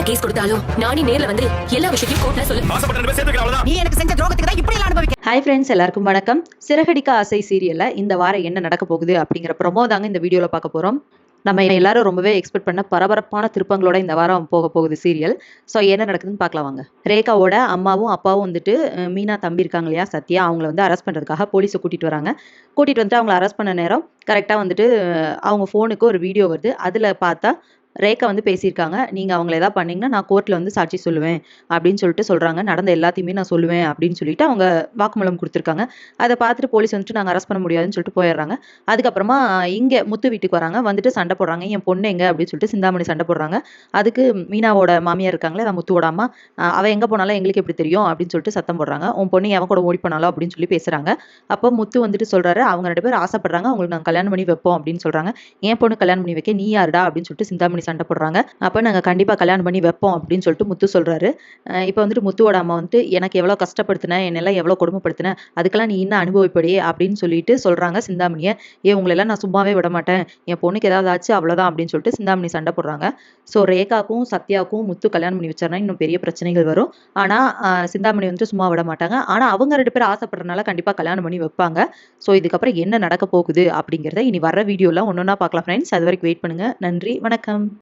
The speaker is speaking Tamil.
கேஸ் கொடுத்தாலும் நானே நேர்ல வந்து எல்லா விஷயத்தையும் கோர்ட்ல சொல்லு. நீ எனக்கு செஞ்ச துரோகத்துக்கு தான் இப்படி எல்லாம் அனுபவிக்க. ஹாய் ஃப்ரெண்ட்ஸ், எல்லாருக்கும் வணக்கம். சிறகடிக்க ஆசை சீரியல்ல இந்த வாரம் என்ன நடக்க போகுது அப்படிங்கிற ப்ரொமோ தாங்க இந்த வீடியோல பார்க்க போறோம். நம்ம எல்லாரும் ரொம்பவே எக்ஸ்பெக்ட் பண்ண பரபரப்பான திருப்பங்களோட இந்த வாரம் போக போகுது சீரியல். ஸோ என்ன நடக்குதுன்னு பார்க்கலாம் வாங்க. ரேகாவோட அம்மாவும் அப்பாவும் வந்துட்டு மீனா தம்பி இருக்காங்க இல்லையா சத்யா, அவங்கள வந்து அரெஸ்ட் பண்ணுறதுக்காக போலீஸை கூட்டிகிட்டு வராங்க. கூட்டிகிட்டு வந்துட்டு அவங்கள அரெஸ்ட் பண்ண நேரம் கரெக்டாக வந்துட்டு அவங்க ஃபோனுக்கு ஒரு வீடியோ வருது. அதில் பார்த்தா ரேகா வந்து பேசியிருக்காங்க, நீங்கள் அவங்கள எதாவது பண்ணிங்கன்னா நான் கோர்ட்டில் வந்து சாட்சி சொல்லுவேன் அப்படின்னு சொல்லிட்டு சொல்கிறாங்க. நடந்த எல்லாத்தையுமே நான் சொல்லுவேன் அப்படின்னு சொல்லிட்டு அவங்க வாக்குமூலம் கொடுத்துருக்காங்க. அதை பார்த்துட்டு போலீஸ் வந்துட்டு நாங்கள் அரெஸ்ட் பண்ண முடியாதுன்னு சொல்லிட்டு போயிடுறாங்க. அதுக்கப்புறமா இங்கே முத்து வீட்டுக்கு வராங்க. வந்துட்டு சண்டை போடுறாங்க, என் பொண்ணு எங்கே அப்படின்னு சொல்லிட்டு சிந்தாமணி சண்டை போடுறாங்க. அதுக்கு மீனாவோட மாமியார் இருக்காங்களே, அதை முத்துவோட அம்மா, அவள் எங்கே போனாலும் எங்களுக்கு எப்படி தெரியும் அப்படின்னு சொல்லிட்டு சத்தம் போடுறாங்க. உன் பொண்ணு எவன் கூட ஓடி போனாலும் அப்படின்னு சொல்லி பேசுகிறாங்க. அப்போ முத்து வந்துட்டு சொல்கிறாரு, அவங்க 2 பேர் ஆசைப்படுறாங்க, அவங்களுக்கு நாங்கள் கல்யாணம் பண்ணி வைப்போம் அப்படின்னு சொல்கிறாங்க. என் பொண்ணு கல்யாணம் பண்ணி வைக்க நீ யாருடா அப்படின்னு சொல்லிட்டு சிந்தாமணி சண்டை போடுறாங்க. அப்போ நாங்கள் கண்டிப்பாக கல்யாணம் பண்ணி வைப்போம் அப்படின்னு சொல்லிட்டு முத்து சொல்கிறாரு. இப்போ வந்துட்டு முத்துவோட அம்மா வந்துட்டு எனக்கு எவ்வளோ கஷ்டப்படுத்தினேன், என்னெல்லாம் எவ்வளோ கொடுமைப்படுத்தினேன், அதுக்கெல்லாம் நீ இன்னும் அனுபவிப்படி அப்படின்னு சொல்லிட்டு சொல்கிறாங்க சிந்தாமணியை. உங்களெல்லாம் நான் சும்மாவே விட மாட்டேன், என் பொண்ணுக்கு ஏதாவது ஆச்சு அவ்வளோதான் அப்படின்னு சொல்லிட்டு சிந்தாமணி சண்டை போடுறாங்க. ஸோ ரேகாக்கும் சத்யாவுக்கும் முத்து கல்யாணம் பண்ணி வச்சாருன்னா இன்னும் பெரிய பிரச்சனைகள் வரும். ஆனால் சிந்தாமணி வந்துட்டு சும்மா விட மாட்டாங்க. ஆனால் அவங்க 2 பேர் ஆசைப்படுறதுனால கண்டிப்பாக கல்யாணம் பண்ணி வைப்பாங்க. ஸோ இதுக்கப்புறம் என்ன நடக்க போகுது அப்படிங்கிறத இனி வர வீடியோலாம் ஒன்று ஒன்றா பார்க்கலாம் ஃப்ரெண்ட்ஸ். அது வரைக்கும் வெயிட் பண்ணுங்கள். நன்றி, வணக்கம்.